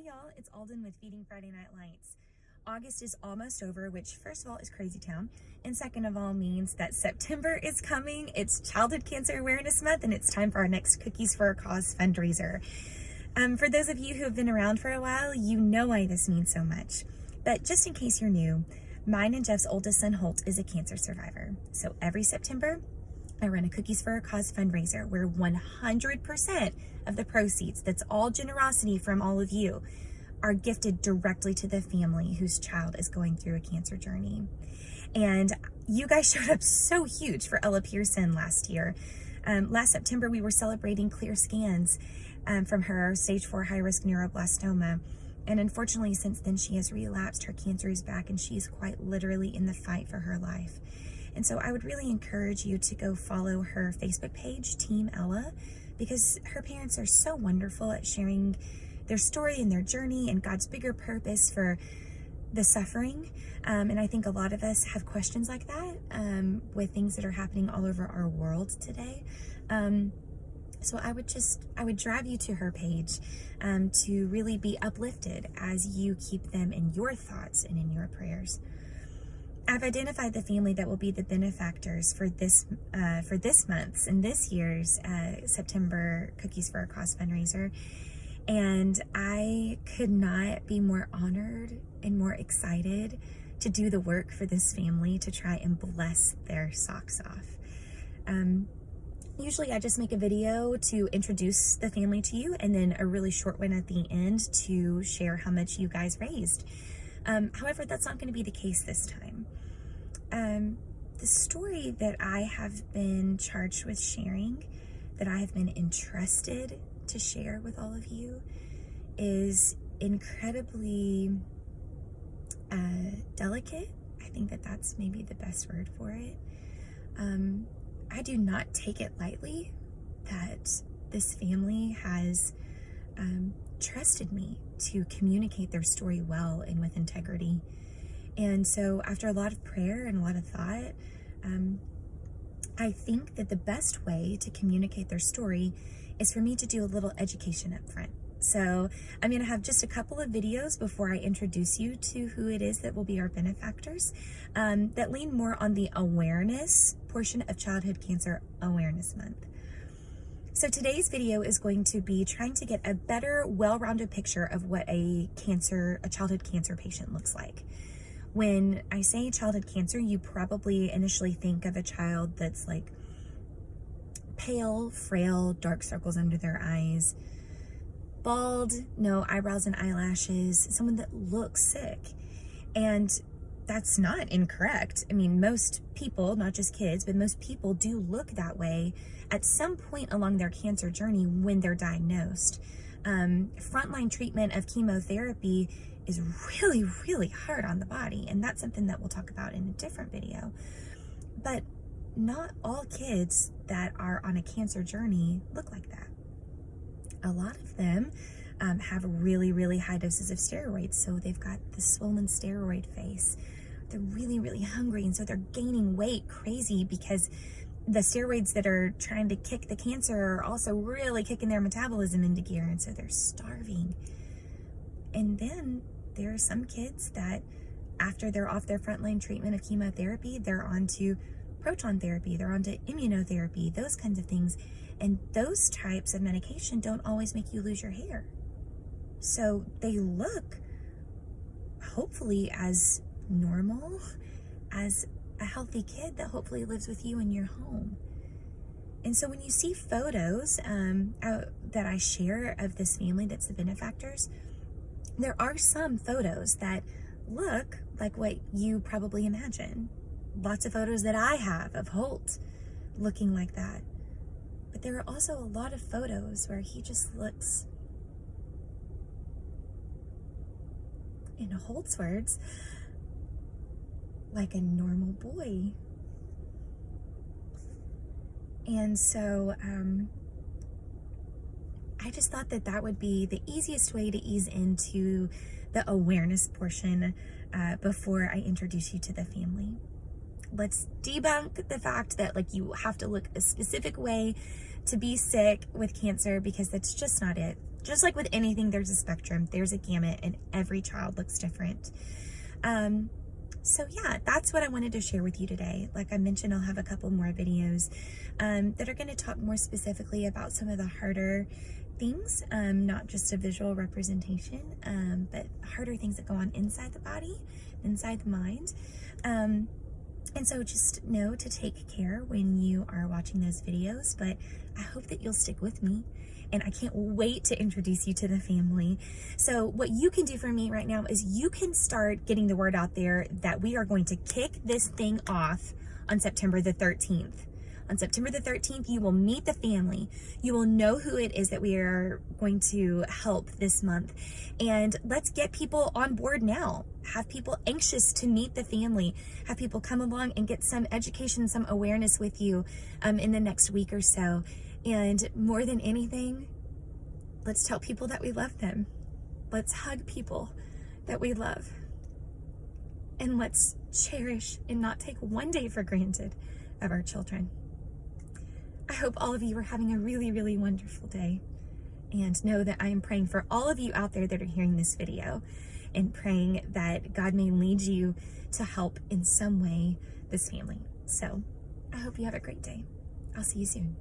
y'all, it's Alden with Feeding Friday Night Lights. August is almost over, which first of all is crazy town, and second of all means that September is coming. It's Childhood Cancer Awareness Month, and it's time for our next Cookies for a Cause fundraiser. For those of you who have been around for a while, you know why this means so much. But just in case you're new, mine and Jeff's oldest son, Holt, is a cancer survivor. So every September, I run a Cookies for a Cause fundraiser where 100% of the proceeds, that's all generosity from all of you, are gifted directly to the family whose child is going through a cancer journey. And you guys showed up so huge for Ella Pearson last year. Last September, we were celebrating clear scans from her stage 4 high-risk neuroblastoma. And unfortunately, since then, she has relapsed. Her cancer is back, and she's quite literally in the fight for her life. And so I would really encourage you to go follow her Facebook page, Team Ella, because her parents are so wonderful at sharing their story and their journey and God's bigger purpose for the suffering. And I think a lot of us have questions like that with things that are happening all over our world today. So I would drive you to her page to really be uplifted as you keep them in your thoughts and in your prayers. I've identified the family that will be the benefactors for this month's and this year's September Cookies for a Cause fundraiser. And I could not be more honored and more excited to do the work for this family to try and bless their socks off. Usually I just make a video to introduce the family to you and then a really short one at the end to share how much you guys raised. However, that's not going to be the case this time. The story that I have been charged with sharing, that I have been entrusted to share with all of you, is incredibly delicate. I think that that's maybe the best word for it. I do not take it lightly that this family has trusted me to communicate their story well and with integrity. And so after a lot of prayer and a lot of thought, I think that the best way to communicate their story is for me to do a little education up front. So I'm going to have just a couple of videos before I introduce you to who it is that will be our benefactors that lean more on the awareness portion of Childhood Cancer Awareness Month. So today's video is going to be trying to get a better, well-rounded picture of what a childhood cancer patient looks like. When I say childhood cancer, you probably initially think of a child that's like pale, frail, dark circles under their eyes, bald, no eyebrows and eyelashes, someone that looks sick. And that's not incorrect. I mean, most people, not just kids, but most people do look that way at some point along their cancer journey when they're diagnosed. Frontline treatment of chemotherapy is really, really hard on the body, and that's something that we'll talk about in a different video. But not all kids that are on a cancer journey look like that. A lot of them have really, really high doses of steroids, so they've got the swollen steroid face. They're really, really hungry, and so they're gaining weight crazy because the steroids that are trying to kick the cancer are also really kicking their metabolism into gear, and so they're starving. And then there are some kids that after they're off their frontline treatment of chemotherapy, they're onto proton therapy, they're onto immunotherapy, those kinds of things. And those types of medication don't always make you lose your hair. So they look, hopefully, as normal as a healthy kid that hopefully lives with you in your home. And so when you see photos that I share of this family that's the benefactors, there are some photos that look like what you probably imagine. Lots of photos that I have of Holt looking like that. But there are also a lot of photos where he just looks, in Holt's words, like a normal boy. And so I just thought that that would be the easiest way to ease into the awareness portion before I introduce you to the family. Let's debunk the fact that like you have to look a specific way to be sick with cancer, because that's just not it. Just like with anything, there's a spectrum, there's a gamut, and every child looks different. So yeah, that's what I wanted to share with you today. Like I mentioned, I'll have a couple more videos that are going to talk more specifically about some of the harder things, not just a visual representation, but harder things that go on inside the body, inside the mind. And so just know to take care when you are watching those videos, but I hope that you'll stick with me. And I can't wait to introduce you to the family. So what you can do for me right now is you can start getting the word out there that we are going to kick this thing off on September the 13th. On September the 13th, you will meet the family. You will know who it is that we are going to help this month. And let's get people on board now. Have people anxious to meet the family. Have people come along and get some education, some awareness with you in the next week or so. And more than anything, let's tell people that we love them. Let's hug people that we love. And let's cherish and not take one day for granted of our children. I hope all of you are having a really, really wonderful day. And know that I am praying for all of you out there that are hearing this video, and praying that God may lead you to help in some way this family. So I hope you have a great day. I'll see you soon.